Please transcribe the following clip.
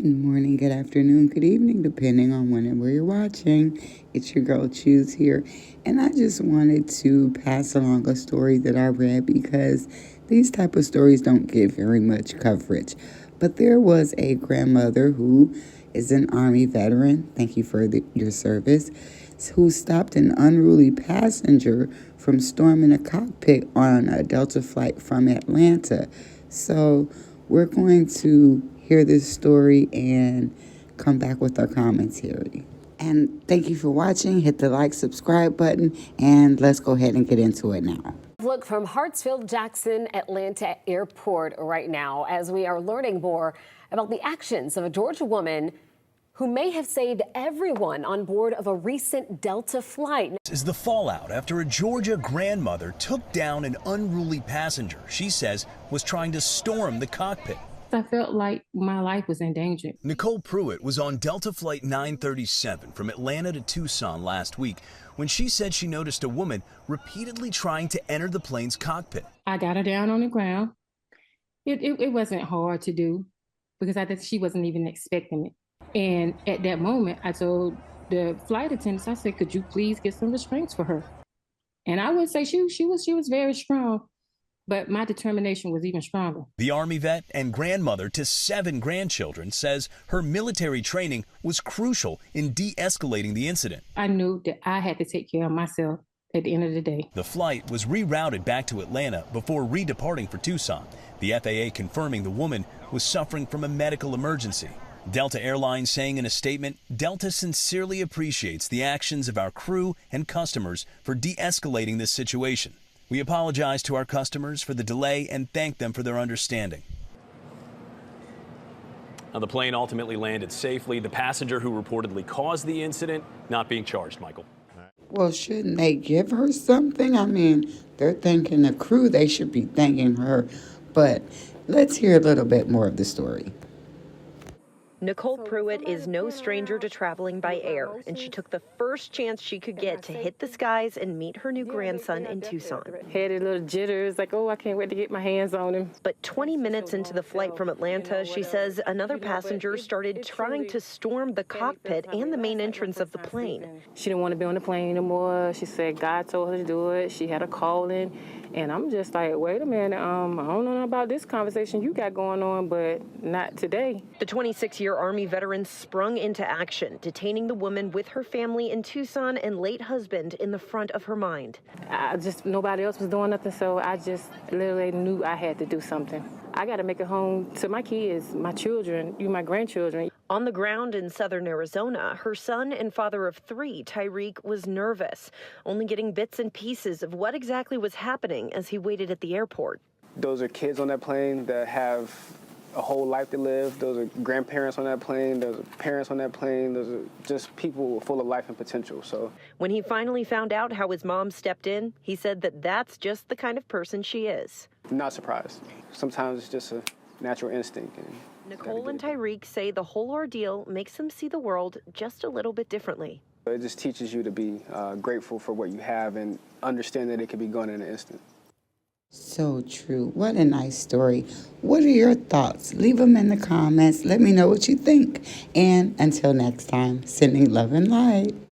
Good morning, good afternoon, good evening, depending on when and where you're watching. It's your girl Choose here, and I just wanted to pass along a story that I read because these type of stories don't get very much coverage. But there was a grandmother who is an Army veteran, thank you for your service, who stopped an unruly passenger from storming a cockpit on a Delta flight from Atlanta. So we're going to hear this story and come back with our commentary. And thank you for watching. Hit the like, subscribe button, and let's go ahead and get into it now. Look from Hartsfield-Jackson Atlanta Airport right now as we are learning more about the actions of a Georgia woman who may have saved everyone on board of a recent Delta flight. This is the fallout after a Georgia grandmother took down an unruly passenger she says was trying to storm the cockpit. I felt like my life was in danger. Nicole Pruitt was on Delta Flight 937 from Atlanta to Tucson last week when she said she noticed a woman repeatedly trying to enter the plane's cockpit. I got her down on the ground. It wasn't hard to do because I think she wasn't even expecting it. And at that moment, I told the flight attendants, I said, could you please get some restraints for her? And I would say she was very strong. But my determination was even stronger. The Army vet and grandmother to 7 grandchildren says her military training was crucial in de-escalating the incident. I knew that I had to take care of myself at the end of the day. The flight was rerouted back to Atlanta before redeparting for Tucson. The FAA confirming the woman was suffering from a medical emergency. Delta Airlines saying in a statement, Delta sincerely appreciates the actions of our crew and customers for de-escalating this situation. We apologize to our customers for the delay and thank them for their understanding. Now, the plane ultimately landed safely. The passenger who reportedly caused the incident not being charged, Michael. Well, shouldn't they give her something? I mean, they're thanking the crew. They should be thanking her. But let's hear a little bit more of the story. Nicole Pruitt is no stranger to traveling by air, and she took the first chance she could get to hit the skies and meet her new grandson in Tucson. Had a little jitters, like, oh, I can't wait to get my hands on him. But 20 minutes into the flight from Atlanta, she says another passenger started trying to storm the cockpit and the main entrance of the plane. She didn't want to be on the plane anymore. She said God told her to do it. She had a calling. And I'm just like, wait a minute, I don't know about this conversation you got going on, but not today. The 26-year Army veteran sprung into action, detaining the woman with her family in Tucson and late husband in the front of her mind. Nobody else was doing nothing, so I just literally knew I had to do something. I got to make it home to my kids, my children, my grandchildren. On the ground in southern Arizona, her son and father of 3, Tyreek, was nervous, only getting bits and pieces of what exactly was happening as he waited at the airport. Those are kids on that plane that have a whole life to live. Those are grandparents on that plane. Those are parents on that plane. Those are just people full of life and potential. So when he finally found out how his mom stepped in, he said that that's just the kind of person she is. Not surprised. Sometimes it's just a natural instinct. Nicole and Tyreek say the whole ordeal makes them see the world just a little bit differently. It just teaches you to be grateful for what you have and understand that it could be gone in an instant. So true. What a nice story. What are your thoughts? Leave them in the comments. Let me know what you think. And until next time, sending love and light.